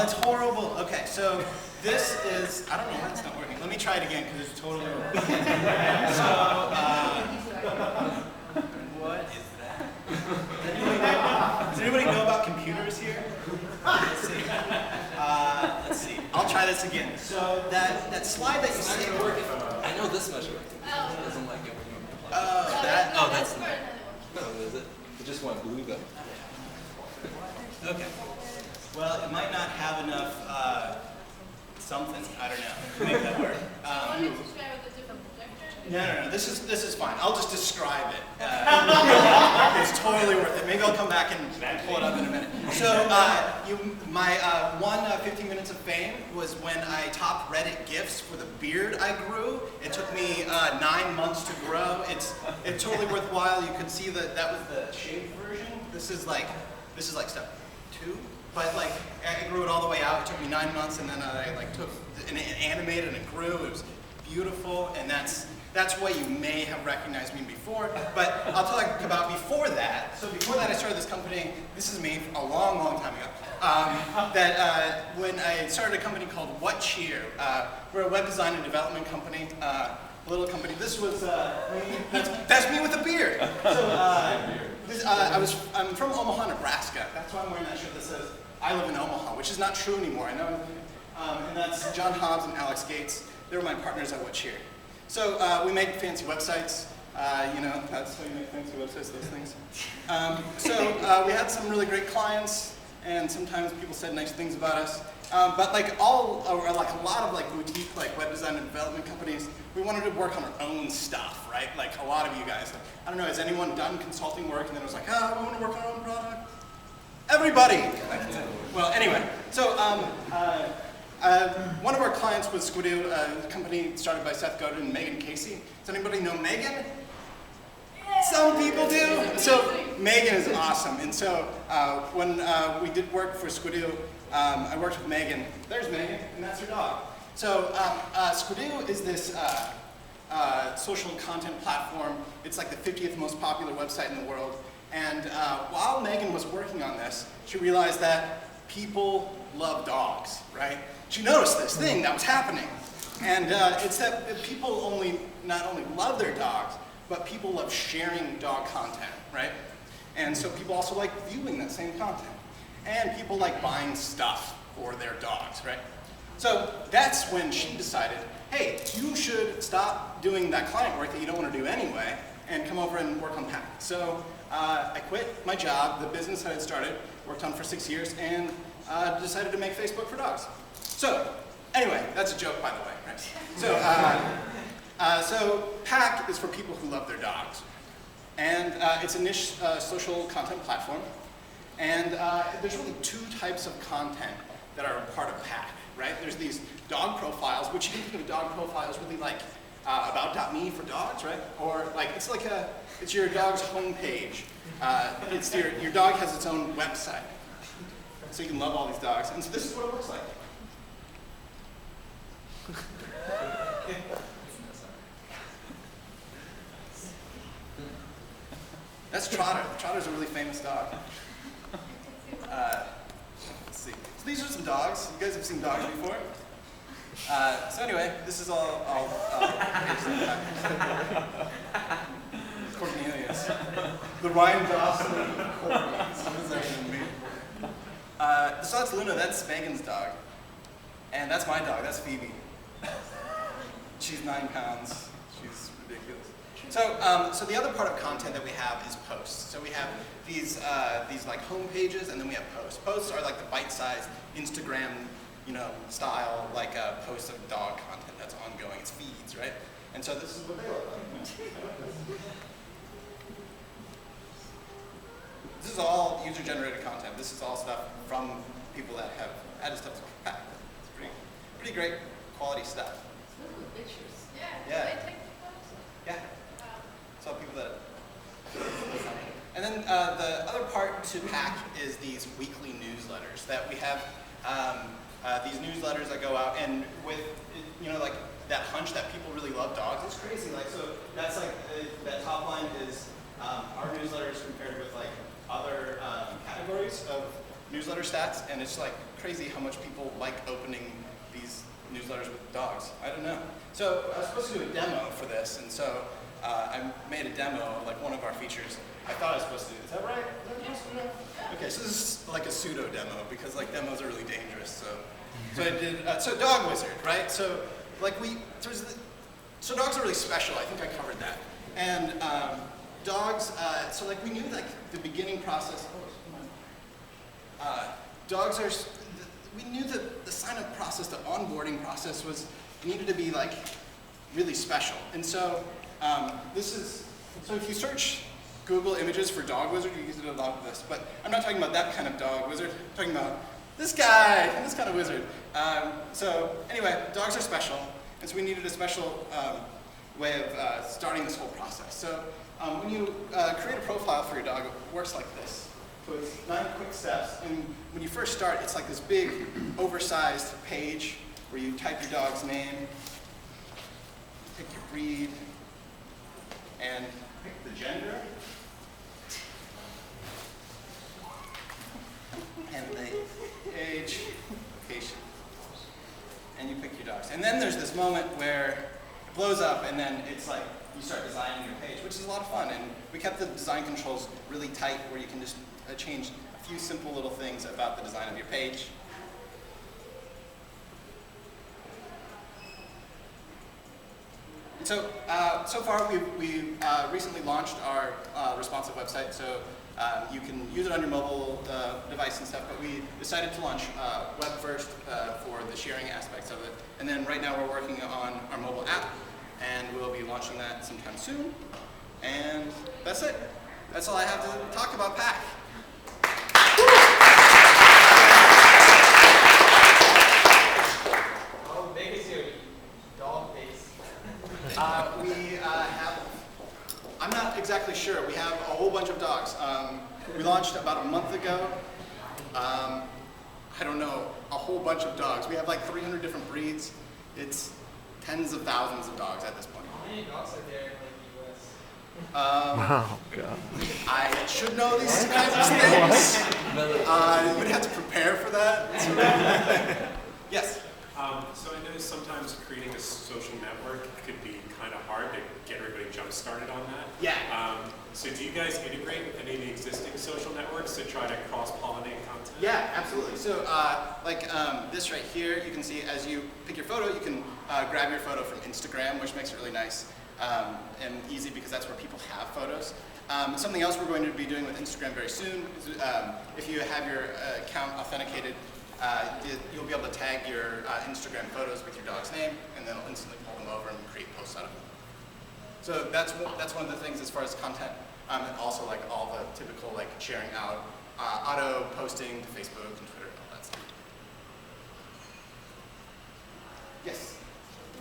it's horrible. Okay, so this is, I don't know why it's not working. Let me try it again because it's totally working. So, what is that? Does anybody know about computers here? Let's see. Let's see. I'll try this again. So that slide that you see. I know this much. It doesn't like it. Oh, that. Oh, that's. No, is it? It just went blue though. Okay. Well, it might not have enough something. I don't know to make that work. No. This is fine. I'll just describe it. It's totally worth it. Maybe I'll come back and pull it up in a minute. So my 15 minutes of fame was when I topped Reddit GIFs for the beard I grew. It took me 9 months to grow. It's totally worthwhile. You can see that was the shaved version. This is like step 2. But like I grew it all the way out. It took me 9 months, and then I like took and animated, and it grew. It was beautiful, and that's why you may have recognized me before. But I'll tell you about before that. So before that, I started this company. This is me a long, long time ago. When I started a company called What Cheer. We're a web design and development company. A little company. This was that's me with a beard. So I'm from Omaha, Nebraska. That's why I'm wearing that shirt that says I live in Omaha, which is not true anymore. I know. And that's John Hobbs and Alex Gates. They were my partners at What Cheer. So we make fancy websites. That's how you make fancy websites, those things. We had some really great clients, and sometimes people said nice things about us. But like a lot of like boutique like web design and development companies, we wanted to work on our own stuff, right? Like a lot of you guys. I don't know, has anyone done consulting work and then it was like, we want to work on our own product? Everybody! Well, anyway, so one of our clients was Squidoo, a company started by Seth Godin and Megan Casey. Does anybody know Megan? Some people do. So Megan is awesome. And so when we did work for Squidoo, I worked with Megan. There's Megan, and that's her dog. So Squidoo is this social content platform. It's like the 50th most popular website in the world. And while Megan was working on this, she realized that people love dogs, right? She noticed this thing that was happening. And it's that people not only love their dogs, but people love sharing dog content, right? And so people also like viewing that same content. And people like buying stuff for their dogs, right? So that's when she decided, hey, you should stop doing that client work that you don't want to do anyway, and come over and work on Pack. So I quit my job, the business I had started, worked on for 6 years, and decided to make Facebook for dogs. So anyway, that's a joke, by the way, right? So Pack is for people who love their dogs. And it's a niche social content platform. And there's really 2 types of content that are a part of Pack, right? There's these dog profiles, which you can think of a dog profile as really like about.me for dogs, right? Or like it's your dog's homepage. Your dog has its own website. So you can love all these dogs. And so this is what it looks like. That's Trotter. Trotter's a really famous dog. Let's see. So these are some dogs. You guys have seen dogs before. So anyway, this is all Cornelius. The Ryan Gosling Cornelius. What does that even mean? So that's Luna. That's Megan's dog. And that's my dog. That's Phoebe. She's 9 pounds. She's ridiculous. So the other part of content that we have is posts. So we have these like home pages, and then we have posts. Posts are like the bite-sized Instagram, style like posts of dog content that's ongoing. It's feeds, right? And so this is what they look like. This is all user-generated content. This is all stuff from people that have added stuff to Pack. It's pretty great quality stuff. Pictures. Yeah. They take photos. Yeah. So people that. And then the other part to Pack is these weekly newsletters that we have. These newsletters that go out, and with like that hunch that people really love dogs. It's crazy. Like so, that's like that top line is our newsletters compared with like other categories of newsletter stats, and it's like crazy how much people like opening these newsletters with dogs. I don't know. So I was supposed to do a demo for this, and so I made a demo of like one of our features. I thought I was supposed to do. Is that right? Is that what I'm supposed to do? Okay, so this is like a pseudo demo because like demos are really dangerous. So I did. So Dog Wizard, right? So like so dogs are really special. I think I covered that. And dogs. So like we knew like the beginning process. Dogs are. We knew that the sign-up process, the onboarding process, needed to be like really special. And so so if you search Google images for Dog Wizard, you get a lot of this. But I'm not talking about that kind of dog wizard. I'm talking about this guy, this kind of wizard. So anyway, dogs are special, and so we needed a special way of starting this whole process. So when you create a profile for your dog, it works like this. So it's 9 quick steps, and when you first start, it's like this big, oversized page where you type your dog's name, pick your breed, and pick the gender, and the age, location, and you pick your dogs. And then there's this moment where it blows up, and then it's like you start designing your page, which is a lot of fun. And we kept the design controls really tight, where you can just change a few simple little things about the design of your page. And so, so far we've recently launched our responsive website, so you can use it on your mobile device and stuff, but we decided to launch web first for the sharing aspects of it. And then right now we're working on our mobile app, and we'll be launching that sometime soon. And that's it. That's all I have to talk about Pack. How big is your dog base? I'm not exactly sure. We have a whole bunch of dogs. We launched about a month ago. I don't know, a whole bunch of dogs. We have like 300 different breeds. It's tens of thousands of dogs at this point. How many dogs are there in the US? Oh, God. I should know these kinds of things. You would have to prepare for that. Yes? So I know sometimes creating a social network could be kind of hard to get everybody jump started on that. Yeah. So do you guys integrate with any of the existing social networks to try to cross-pollinate content? Yeah, absolutely. So this right here, you can see as you pick your photo, you can grab your photo from Instagram, which makes it really nice and easy because that's where people have photos. Something else we're going to be doing with Instagram very soon is if you have your account authenticated, you'll be able to tag your Instagram photos with your dog's name, and then it'll instantly pull them over and create posts out of them. So that's one of the things as far as content, and also like all the typical like sharing out, auto posting to Facebook and Twitter and all that stuff. Yes.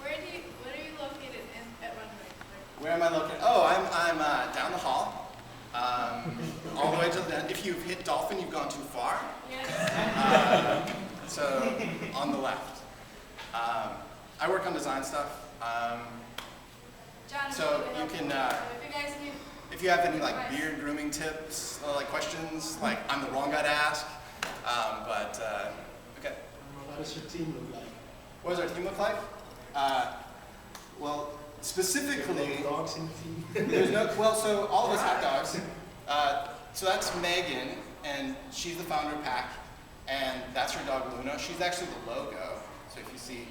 Where are you located at Runway? Where am I located? Oh, I'm down the hall, all the way to the end. If you've hit Dolphin, you've gone too far. Yes. So on the left. I work on design stuff. John, So you can, if you guys need, if you have any like beard grooming tips, like questions, like I'm the wrong guy to ask. Okay. What does your team look like? What does our team look like? Well, specifically, Dogs in the team? there's no. Well, so all of us have dogs. So that's Megan, and she's the founder of Pack, and that's her dog Luna. She's actually the logo. So if you see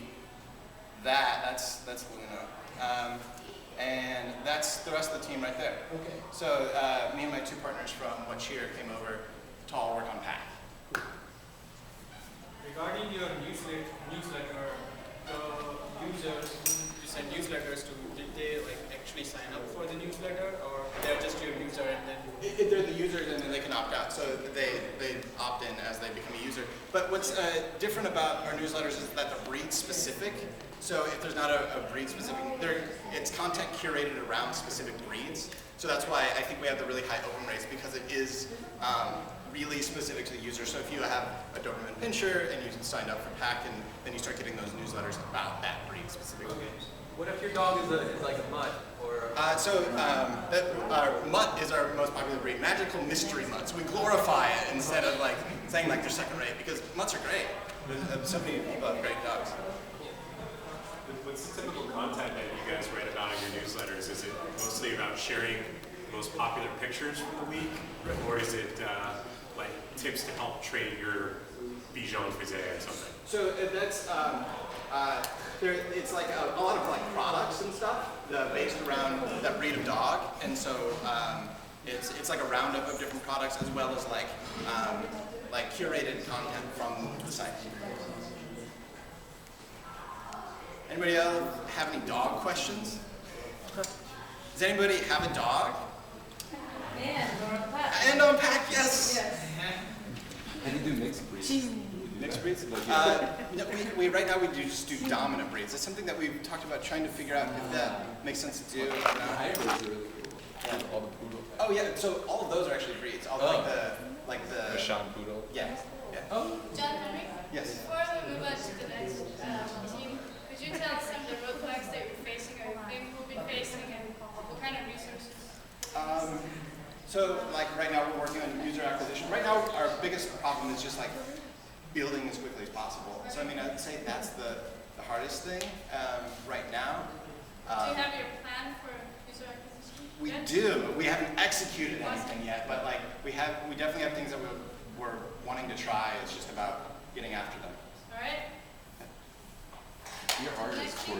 that, that's Luna. And that's the rest of the team right there. Okay. So me and my two partners from What Cheer came over to all work on Pack. Regarding your newsletter, the users you send newsletters to, did they like actually sign up for the newsletter, or they're just your user and then? If they're the users, and then they can opt out. So they opt in as they become a user. But what's different about our newsletters is that they're breed specific. So if there's not a breed specific, it's content curated around specific breeds. So that's why I think we have the really high open rates, because it is really specific to the user. So if you have a Doberman Pinscher and you signed up for Pack, and then you start getting those newsletters about that breed specifically. Okay. What if your dog is like a mutt or? Mutt is our most popular breed. Magical mystery mutts. We glorify it instead of like saying like they're second rate because mutts are great. So many people have great dogs. What's the typical content that you guys write about in your newsletters? Is it mostly about sharing the most popular pictures from the week, or is it like tips to help train your Bichon Frise or something? So that's it's like a lot of like products and stuff based around that breed of dog, and so it's like a roundup of different products as well as like curated content from the site. Anybody else have any dog questions? Does anybody have a dog? And unpack, yes. And you do mixed breeds. Mixed breeds? No, right now we just do dominant breeds. It's something that we've talked about trying to figure out if that makes sense to do. The hybrids are really cool. Yeah. All the poodle. Oh yeah, so all of those are actually breeds. All like the Bichon poodle. Yeah. Oh. John Henry? Yes. Before we move on to the next team, could you tell us some of the roadblocks that you're facing or you think we'll be facing and what kind of resources? So like right now we're working on user acquisition. Right now our biggest problem is just like building as quickly as possible. So I mean I'd say that's the hardest thing right now. Do you have your plan for user acquisition? We do. We haven't executed anything yet, but like we definitely have things that we're wanting to try. It's just about getting after them. All right. Your art is cool.